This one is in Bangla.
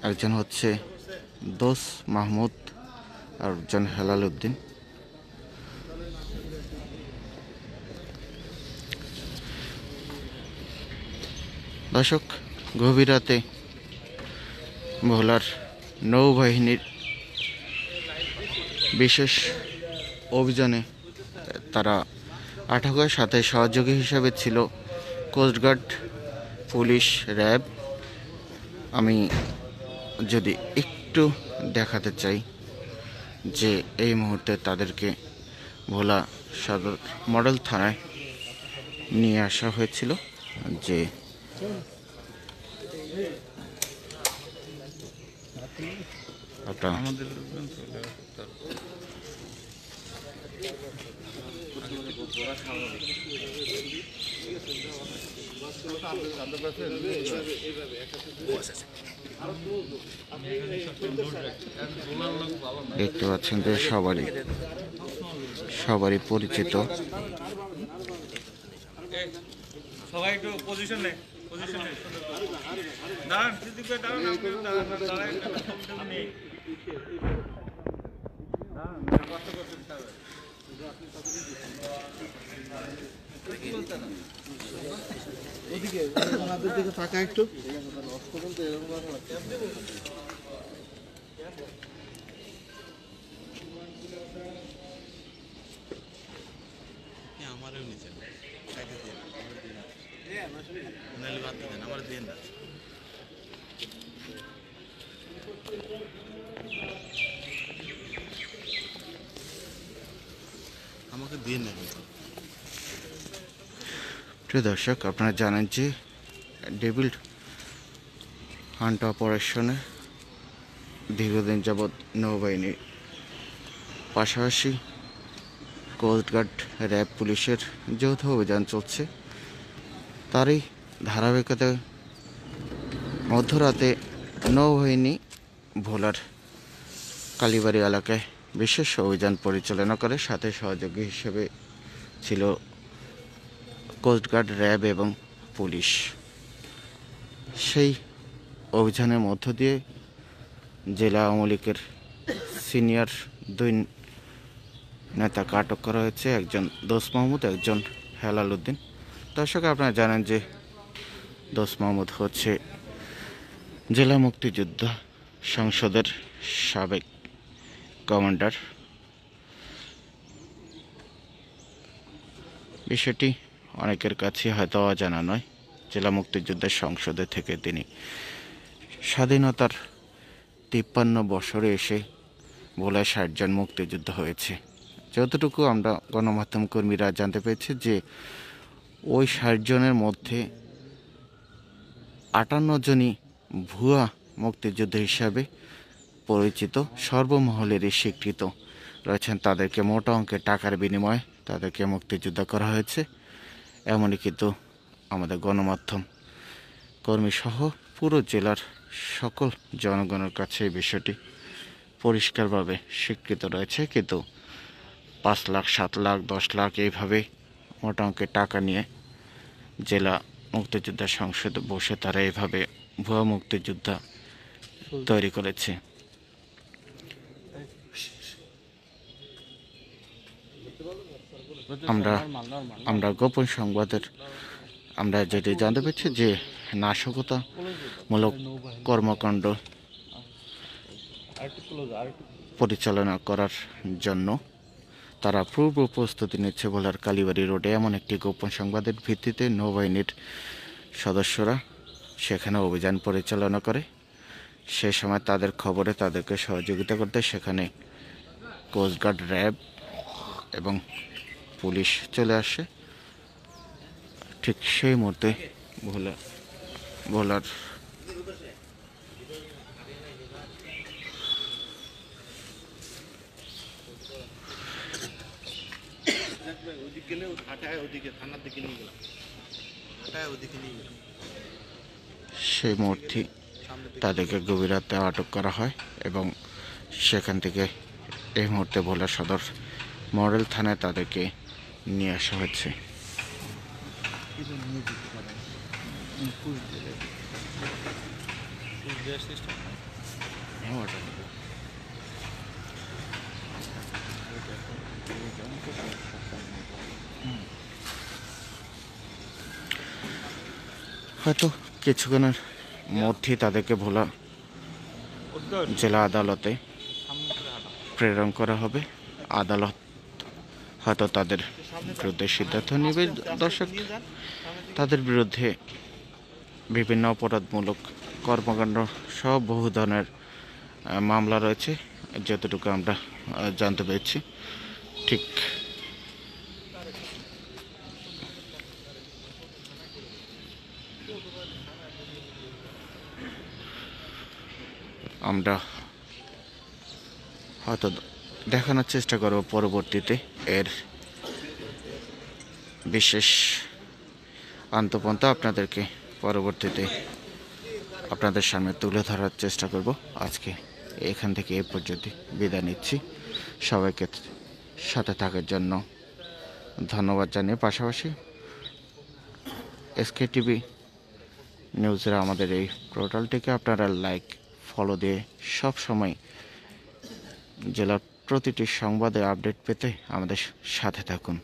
একজন হচ্ছে দোস মাহমুদ আর একজন হেলাল উদ্দিন। দর্শক, গভীর রাতে ভোলার নৌবাহিনীর বিশেষ অভিযানে তারা আটক হয়। সাথে সহযোগী হিসাবে ছিল কোস্টগার্ড, পুলিশ, র্যাব। আমি যদি একটু দেখাতে চাই যে এই মুহূর্তে তাদেরকে ভোলা সদর মডেল থানায় নিয়ে আসা হয়েছিল। যে আমাদের দেখতে পাচ্ছেন যে সবারই পরিচিত। সবাই একটু পজিশন নেই, পজিশন নেই, দাঁড়ান, দাঁড়ান, দাঁড়ান, নেই, কষ্ট করছেন। ওদিকে ওনাদের দিকে তাকা একটু। আমারও নিচে আমার দিয়ে না। আমাকে দিয়ে নেবে। প্রিয় দর্শক, আপনারা জানেন যে ডেভিল হান্ট অপারেশনে দীর্ঘদিন যাবৎ নৌবাহিনীর পাশাপাশি কোস্টগার্ড, র্যাব, পুলিশের যৌথ অভিযান চলছে। তারই ধারাবাহিকতায় মধ্যরাতে নৌবাহিনী ভোলার কালীবাড়ি এলাকায় বিশেষ অভিযান পরিচালনা করে। সাথে সহযোগী হিসেবে ছিল কোস্টগার্ড, র্যাব এবং পুলিশ। সেই অভিযানের মধ্য দিয়ে জেলা আওয়ামী লীগের সিনিয়র 2 নেতাকে আটক করা হয়েছে, একজন দোস মাহমুদ, একজন হেলাল উদ্দিন। দর্শক, আপনারা জানেন যে দোস মাহমুদ হচ্ছে জেলা মুক্তিযোদ্ধা সংসদের সাবেক কমান্ডার। বিষয়টি অনেকের কাছে হয়তো অজানা নয়। জেলা মুক্তিযোদ্ধা সংসদে থেকে তিনি স্বাধীনতার 53 বছরে এসে ভোলায় 60 জন মুক্তিযুদ্ধ হয়েছে। যতটুকু আমরা গণমাধ্যম কর্মীরা জানতে পেরেছি যে ওই 60 জনের মধ্যে 58 জনই ভুয়া মুক্তিযুদ্ধ হিসাবে পরিচিত, সর্বমহলেরই স্বীকৃত রয়েছেন। তাদেরকে মোটা অঙ্কের টাকার বিনিময়ে তাদেরকে মুক্তিযোদ্ধা করা হয়েছে। এমনই কিন্তু আমাদের গণমাধ্যম কর্মীসহ পুরো জেলার সকল জনগণের কাছে এই বিষয়টি পরিষ্কারভাবে স্বীকৃত রয়েছে। কিন্তু 5 লাখ, 7 লাখ, 10 লাখ এইভাবে মোটা অঙ্কের টাকা নিয়ে জেলা মুক্তিযোদ্ধা সংসদে বসে তারা এইভাবে ভুয়া মুক্তিযোদ্ধা তৈরি করেছে। আমরা গোপন সংবাদের আমরা যেটি জানতে পেরেছি যে নাশকতামূলক কর্মকাণ্ড পরিচালনা করার জন্য তারা পূর্ব প্রস্তুতি নিচ্ছে ভোলার কালীবাড়ি রোডে। এমন একটি গোপন সংবাদের ভিত্তিতে নৌবাহিনীর সদস্যরা সেখানে অভিযান পরিচালনা করে। সে সময় তাদের খবরে তাদেরকে সহযোগিতা করতে সেখানে কোস্টগার্ড, র্যাব এবং পুলিশ চলে আসে। ঠিক সেই মুহূর্তে ভোলার সেই মুহূর্তে তাদেরকে গভীর রাতে আটক করা হয় এবং সেখান থেকে এই মুহূর্তে ভোলা সদর মডেল থানায় তাদেরকে নিয়ে আসা হয়েছে। হয়তো কিছুক্ষণের মধ্যেই তাদেরকে ভোলা উত্তর জেলা আদালতে প্রেরণ করা হবে। আদালত হয়তো তাদের বিরুদ্ধে সিদ্ধান্ত নেবে। দর্শক, তাদের বিরুদ্ধে বিভিন্ন অপরাধমূলক কর্মকাণ্ড সহ বহু ধরনের মামলা রয়েছে, যতটুকু আমরা জানতে পেরেছি। ঠিক আমরা হয়তো দেখানোর চেষ্টা করব পরবর্তীতে এর বিশেষ আন্তঃপন্থা আপনাদেরকে পরবর্তীতে আপনাদের সামনে তুলে ধরার চেষ্টা করব। আজকে এখান থেকে এ পর্যন্ত বিদায় নিচ্ছি। সবাইকে সাথে থাকার জন্য ধন্যবাদ জানিয়ে পাশাপাশি এসকে টিভি নিউজের আমাদের এই পোর্টালটিকে আপনারা লাইক ফলো দিয়ে সব সময় জেলার প্রতিটি সংবাদে আপডেট পেতে আমাদের সাথে থাকুন।